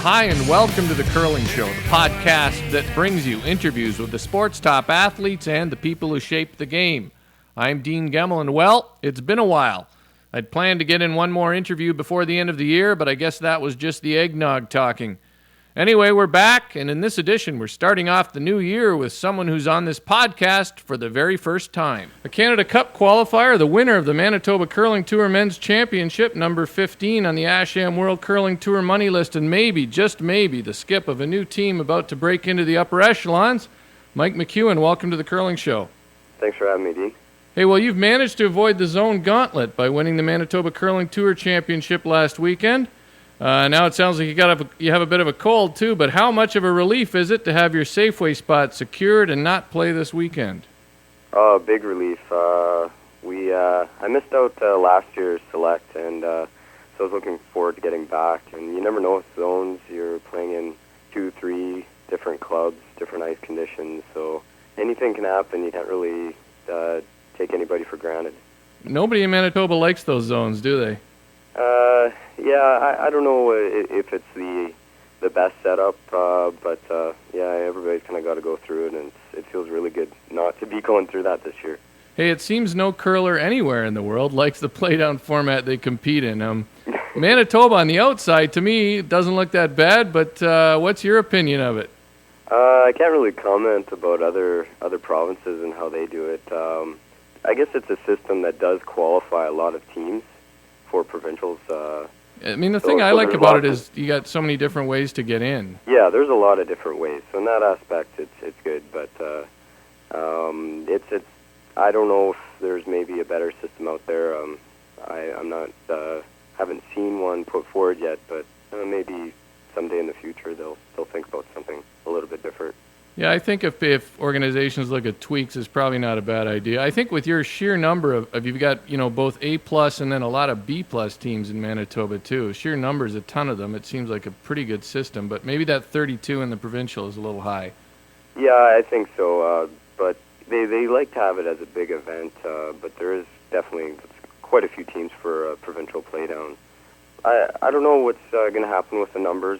Hi, and welcome to The Curling Show, the podcast that brings you interviews with the sport's top athletes and the people who shape the game. I'm Dean Gemmel, and well, it's been a while. I'd planned to get in one more interview before the end of the year, but I guess that was just the eggnog talking. Anyway, we're back, and in this edition, we're starting off the new year with someone who's on this podcast for the very first time. A Canada Cup qualifier, the winner of the Manitoba Curling Tour Men's Championship, number 15 on the Asham World Curling Tour money list, and maybe, just maybe, the skip of a new team about to break into the upper echelons. Mike McEwen, welcome to the Curling Show. Thanks for having me, Dee. Hey, well, you've managed to avoid the zone gauntlet by winning the Manitoba Curling Tour Championship last weekend. Now it sounds like you have a bit of a cold, too, but how much of a relief is it to have your Safeway spot secured and not play this weekend? Oh, big relief. I missed out last year's select, and so I was looking forward to getting back. And you never know with zones. You're playing in 2-3 different clubs, different ice conditions, so anything can happen. You can't really take anybody for granted. Nobody in Manitoba likes those zones, do they? Yeah, I don't know if it's the best setup, but yeah, everybody's kind of got to go through it, and it feels really good not to be going through that this year. Hey, it seems no curler anywhere in the world likes the play-down format they compete in. Manitoba on the outside, to me, doesn't look that bad, but what's your opinion of it? I can't really comment about other provinces and how they do it. I guess it's a system that does qualify a lot of teams for provincials. I mean, the thing I like about it is you got so many different ways to get in. Yeah, there's a lot of different ways. So in that aspect, it's good. But it's I don't know if there's maybe a better system out there. I'm not haven't seen one put forward yet, but maybe someday in the future they'll think about something a little bit different. Yeah, I think if organizations look at tweaks, it's probably not a bad idea. I think with your sheer number of you've got both A+ and then a lot of B+ teams in Manitoba too. Sheer numbers, a ton of them. It seems like a pretty good system, but maybe that 32 in the provincial is a little high. Yeah, I think so. But they like to have it as a big event. But there is definitely quite a few teams for provincial playdown. I don't know what's going to happen with the numbers.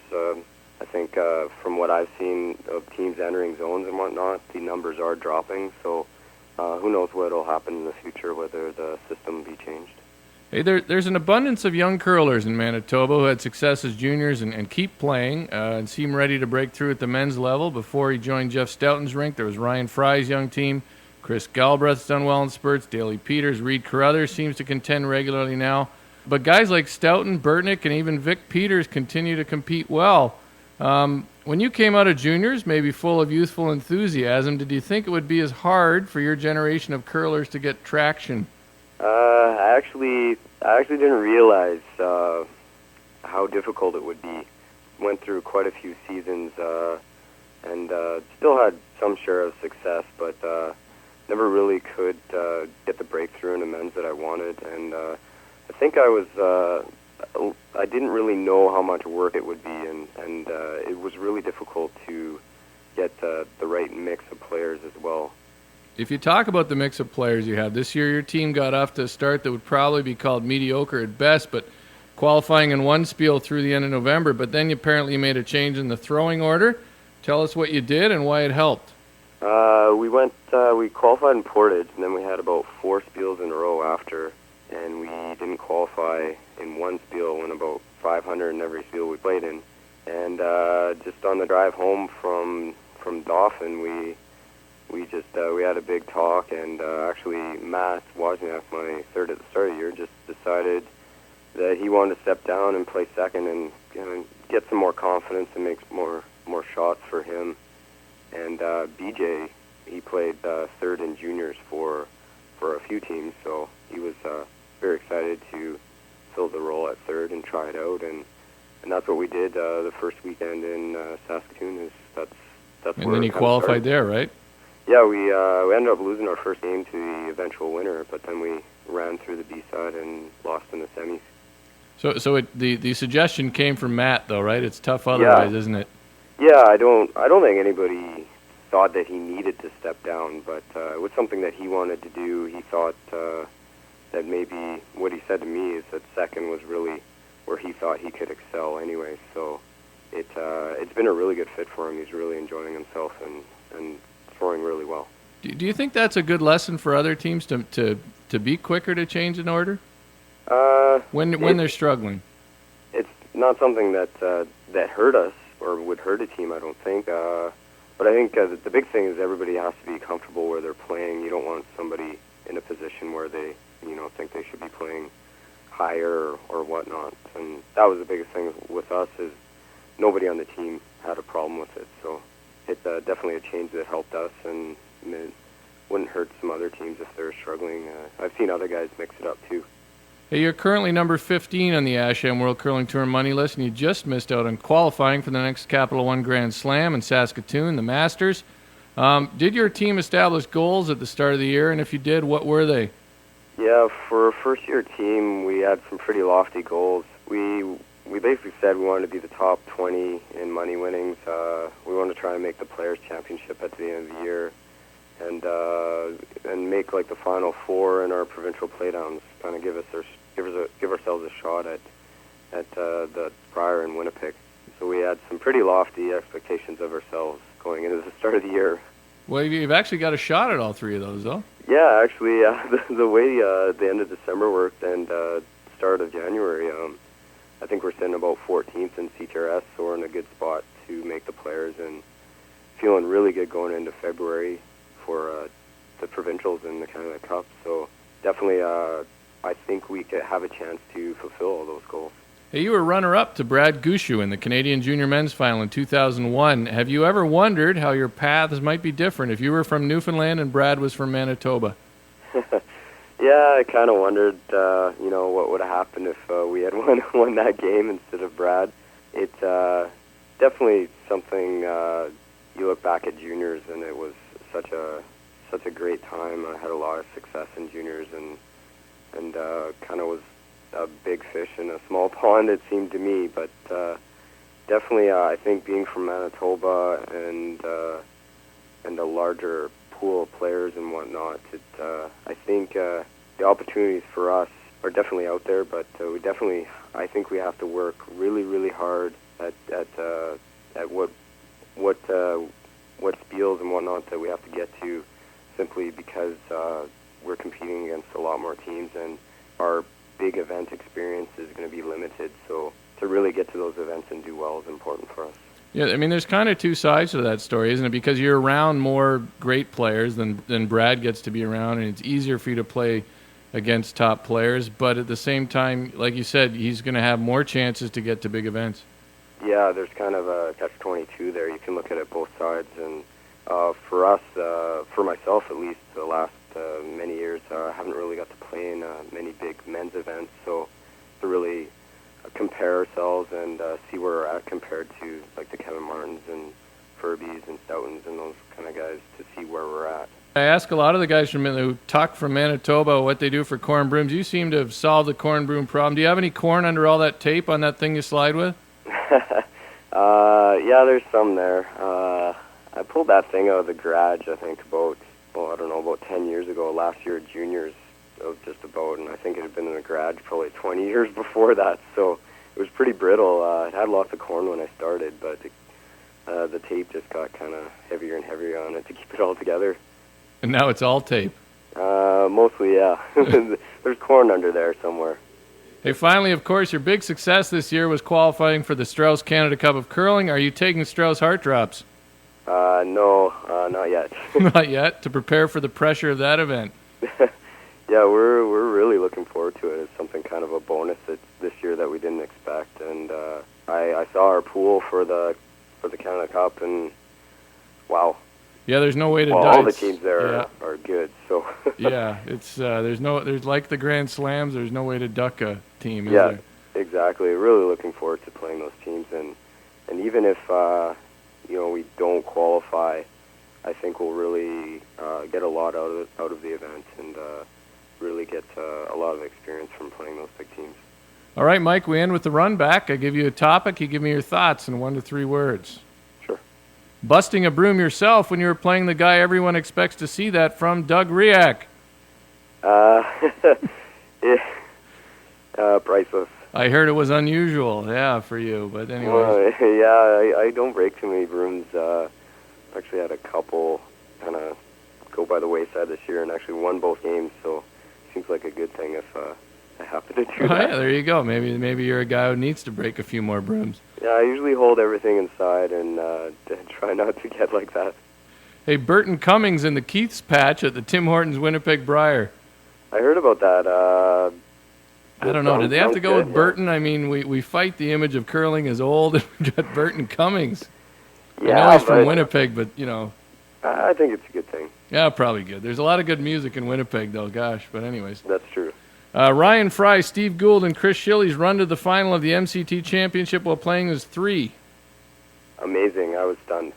I think from what I've seen of teams entering zones and whatnot, the numbers are dropping. So who knows what will happen in the future, whether the system be changed. Hey, there's an abundance of young curlers in Manitoba who had success as juniors and keep playing and seem ready to break through at the men's level. Before he joined Jeff Stoughton's rink, there was Ryan Fry's young team. Chris Galbraith's done well in spurts. Daley Peters, Reed Carruthers seems to contend regularly now. But guys like Stoughton, Burtnick, and even Vic Peters continue to compete well. When you came out of juniors, maybe full of youthful enthusiasm, did you think it would be as hard for your generation of curlers to get traction? I actually didn't realize how difficult it would be. Went through quite a few seasons and still had some share of success, but never really could get the breakthrough in the men's that I wanted. And I think I didn't really know how much work it would be, and it was really difficult to get the right mix of players as well. If you talk about the mix of players you have, this year your team got off to a start that would probably be called mediocre at best, but qualifying in one spiel through the end of November, but then you apparently made a change in the throwing order. Tell us what you did and why it helped. We qualified in Portage, and then we had about 4 spiels in a row after, and we didn't qualify in one spiel, went about 500 in every spiel we played in. And just on the drive home from Dauphin, we had a big talk, and actually Matt Wozniak, my third at the start of the year, just decided that he wanted to step down and play second and get some more confidence and make more shots for him. And BJ, he played third in juniors for a few teams, so he was very excited to fill the role at third and try it out, and that's what we did the first weekend in Saskatoon. That's and then you qualified there, right? Yeah, we ended up losing our first game to the eventual winner, but then we ran through the B side and lost in the semis. So the suggestion came from Matt, though, right? It's tough otherwise, isn't it? Yeah, I don't think anybody thought that he needed to step down, but it was something that he wanted to do. He thought that maybe what he said to me is that second was really where he thought he could excel anyway. So it's been a really good fit for him. He's really enjoying himself and throwing really well. Do you think that's a good lesson for other teams to be quicker to change an order when they're struggling? It's not something that hurt us or would hurt a team, I don't think. But I think the big thing is everybody has to be comfortable where they're playing. You don't want somebody in a position where they think they should be playing higher or whatnot. And that was the biggest thing with us, is nobody on the team had a problem with it. So it's definitely a change that helped us, and it wouldn't hurt some other teams if they're struggling. I've seen other guys mix it up too. Hey, you're currently number 15 on the ASHM World Curling Tour money list, and you just missed out on qualifying for the next Capital One Grand Slam in Saskatoon, the Masters. Did your team establish goals at the start of the year, and if you did, what were they? Yeah, for a first-year team, we had some pretty lofty goals. We basically said we wanted to be the top 20 in money winnings. We wanted to try and make the Players' Championship at the end of the year, and make like the final four in our provincial playdowns. Kind of give ourselves a shot at the Brier in Winnipeg. So we had some pretty lofty expectations of ourselves going into the start of the year. Well, you've actually got a shot at all three of those, though. Yeah, actually, the way the end of December worked and start of January, I think we're sitting about 14th in CTRS, so we're in a good spot to make the Players, and feeling really good going into February for the provincials and the Canada Cup. So definitely, I think we could have a chance to fulfill all those goals. Hey, you were runner-up to Brad Gushu in the Canadian Junior Men's Final in 2001. Have you ever wondered how your paths might be different if you were from Newfoundland and Brad was from Manitoba? Yeah, I kind of wondered, what would have happened if we had won that game instead of Brad. It's definitely something you look back at juniors, and it was such a great time. I had a lot of success in juniors, and kind of was a big fish in a small pond, it seemed to me. But definitely, I think being from Manitoba and a larger pool of players and whatnot, I think the opportunities for us are definitely out there. But I think we have to work really, really hard at what spiels and whatnot that we have to get to, simply because we're competing against a lot more teams, and our big event experience is going to be limited. So to really get to those events and do well is important for us. Yeah, I mean, there's kind of two sides to that story, isn't it? Because you're around more great players than Brad gets to be around, and it's easier for you to play against top players. But at the same time, like you said, he's going to have more chances to get to big events. Yeah, there's kind of a catch-22 there. You can look at it both sides. And for us, for myself at least, the last many years, I haven't really got to play in many big men's events. So to really compare ourselves and see where we're at compared to like the Kevin Martins and Furbies and Stoutons and those kind of guys, to see where we're at. I ask a lot of the guys who talk from Manitoba what they do for corn brooms. You seem to have solved the corn broom problem. Do you have any corn under all that tape on that thing you slide with? Yeah, there's some there. I pulled that thing out of the garage, I think, about 10 years ago, last year at juniors, just about, and I think it had been in the garage probably 20 years before that, so it was pretty brittle. It had lots of corn when I started, but the tape just got kind of heavier and heavier on it to keep it all together. And now it's all tape. Mostly, yeah. There's corn under there somewhere. Hey, finally, of course, your big success this year was qualifying for the Strauss Canada Cup of Curling. Are you taking Strauss heart drops? No, not yet. Not yet, to prepare for the pressure of that event. Yeah, we're really looking forward to it. It's something kind of a bonus this year that we didn't expect. And I saw our pool for the Canada Cup, and wow. Yeah, there's no way to well, die. All the teams there are good. So yeah, it's there's like the Grand Slams. There's no way to duck a team. Is there? Exactly. Really looking forward to playing those teams, and even if we don't qualify, I think we'll really get a lot out of the event, and really get a lot of experience from playing those big teams. All right, Mike. We end with the run back. I give you a topic. You give me your thoughts in 1 to 3 words. Busting a broom yourself when you were playing the guy everyone expects to see that from, Doug Riak. Priceless. I heard it was unusual, for you. But anyway. Well, I don't break too many brooms. Actually had a couple kind of go by the wayside this year and actually won both games, so it seems like a good thing if I happen to do that. Yeah, there you go. Maybe you're a guy who needs to break a few more brooms. Yeah, I usually hold everything inside and try not to get like that. Hey, Burton Cummings in the Keith's patch at the Tim Hortons Winnipeg Briar. I heard about that. I don't know. Did they have to go with yeah. Burton? I mean, we fight the image of curling as old, and we got Burton Cummings. Yeah, I know he's from Winnipeg, but, I think it's a good thing. Yeah, probably good. There's a lot of good music in Winnipeg, though, gosh. But anyways. That's true. Ryan Fry, Steve Gould, and Chris Shilley's run to the final of the MCT Championship while playing as 3. Amazing. I was stunned.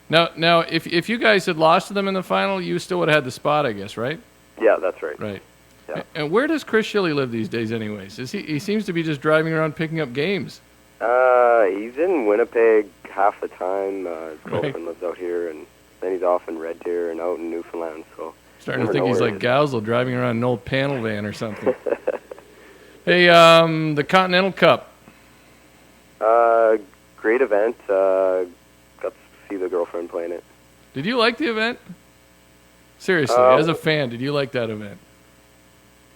Now, if you guys had lost to them in the final, you still would have had the spot, I guess, right? Yeah, that's right. Right. Yeah. And where does Chris Shilley live these days, anyways? He seems to be just driving around picking up games. He's in Winnipeg half the time. His girlfriend lives out here, and then he's off in Red Deer and out in Newfoundland. So starting to think he's like Gowsel driving around an old panel van or something. Hey, the Continental Cup. Great event. Got to see the girlfriend playing it. Did you like the event? Seriously, as a fan, did you like that event?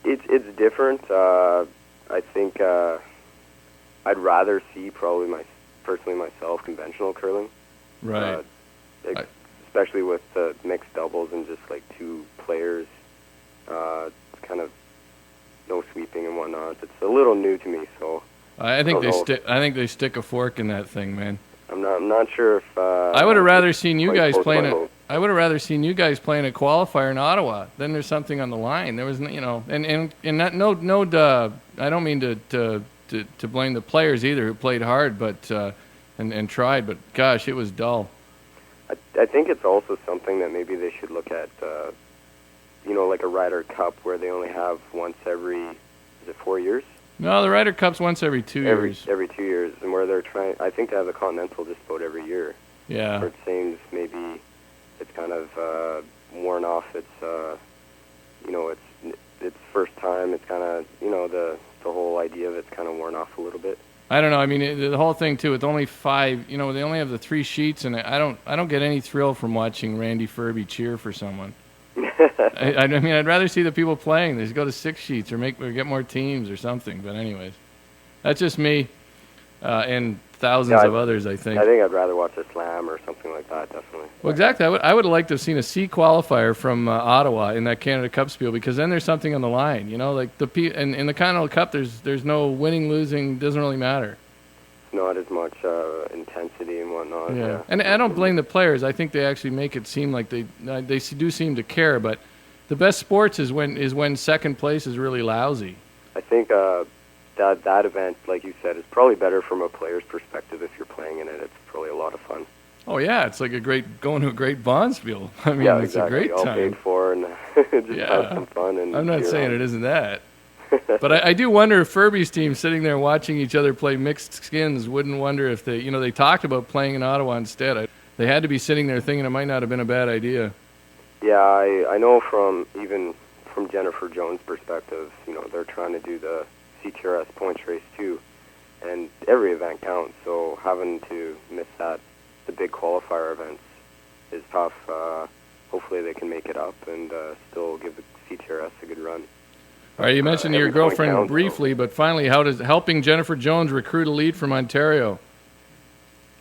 It's different. I think I'd rather see probably personally myself conventional curling. Right. Especially with the mixed doubles and just like 2 players. It's kind of no sweeping and whatnot. It's a little new to me, so I think they stick a fork in that thing, man. I'm not sure if I would have rather seen you guys playing it. I would have rather seen you guys playing a qualifier in Ottawa. Then there's something on the line. There was, and not I don't mean to blame the players either who played hard, but and tried. But gosh, it was dull. I think it's also something that maybe they should look at. Like a Ryder Cup where they only have once every 4 years? No, the Ryder Cup's once every 2 years. Every 2 years, and where they're trying. I think they have the Continental just about every year. Yeah. Where it seems maybe it's kind of worn off. It's it's first time. It's kind of the whole idea of it's kind of worn off a little bit. I don't know. I mean, the whole thing too. With only 5, they only have the 3 sheets, and I don't get any thrill from watching Randy Ferbey cheer for someone. I mean, I'd rather see the people playing. They should go to 6 sheets or get more teams or something. But anyways, that's just me and thousands of others, I think. I think I'd rather watch a slam or something like that, definitely. Well, exactly. I would have liked to have seen a C qualifier from Ottawa in that Canada Cup spiel, because then there's something on the line. Like in the Continental Cup, there's no winning, losing. Doesn't really matter. Not as much intensity and whatnot. Yeah, and I don't blame the players. I think they actually make it seem like they do seem to care. But the best sports is when second place is really lousy. I think that event, like you said, is probably better from a player's perspective. If you're playing in it, it's probably a lot of fun. Oh yeah, it's like going to a great Bonspiel. I mean, it's exactly. a great time. All paid for and just have some fun. And I'm not saying it isn't that. But I do wonder if Ferbey's team sitting there watching each other play mixed skins wouldn't wonder if they talked about playing in Ottawa instead. They had to be sitting there thinking it might not have been a bad idea. Yeah, I know from Jennifer Jones' perspective, they're trying to do the CTRS points race too, and every event counts. So having to miss the big qualifier events is tough. Hopefully they can make it up and still give the CTRS a good run. All right, you mentioned your girlfriend briefly, but finally, how does helping Jennifer Jones recruit a lead from Ontario?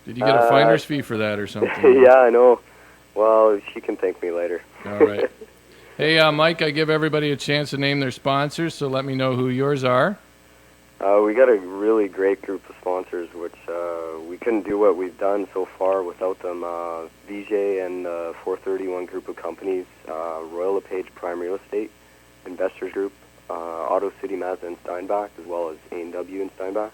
Did you get a finder's fee for that or something? Yeah, I know. Well, she can thank me later. All right. Hey, Mike, I give everybody a chance to name their sponsors, so let me know who yours are. We got a really great group of sponsors, which we couldn't do what we've done so far without them. VJ and 431 group of companies, Royal LePage Prime Real Estate, Investors Group, Auto City Mazda and Steinbach, as well as A&W and Steinbach.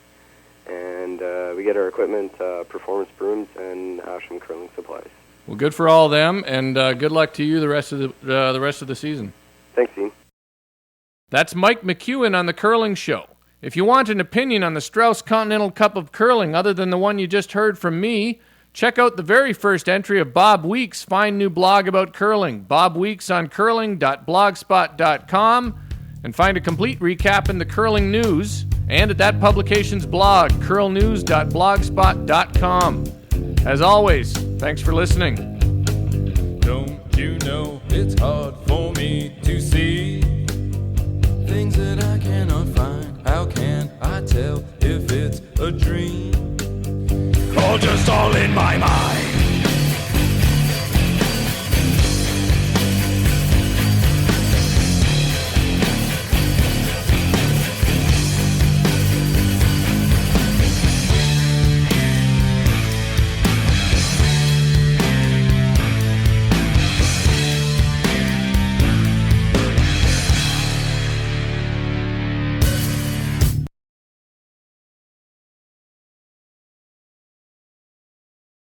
And we get our equipment, Performance Brooms, and Asham Curling Supplies. Well, good for all of them, and good luck to you the rest of the season. Thanks, Dean. That's Mike McEwen on The Curling Show. If you want an opinion on the Strauss Continental Cup of Curling other than the one you just heard from me, check out the very first entry of Bob Weeks' fine new blog about curling, Bob Weeks on curling.blogspot.com, and find a complete recap in the curling news and at that publication's blog, curlnews.blogspot.com. As always, thanks for listening. Don't you know it's hard for me to see things that I cannot find? How can I tell if it's a dream or just all in my mind?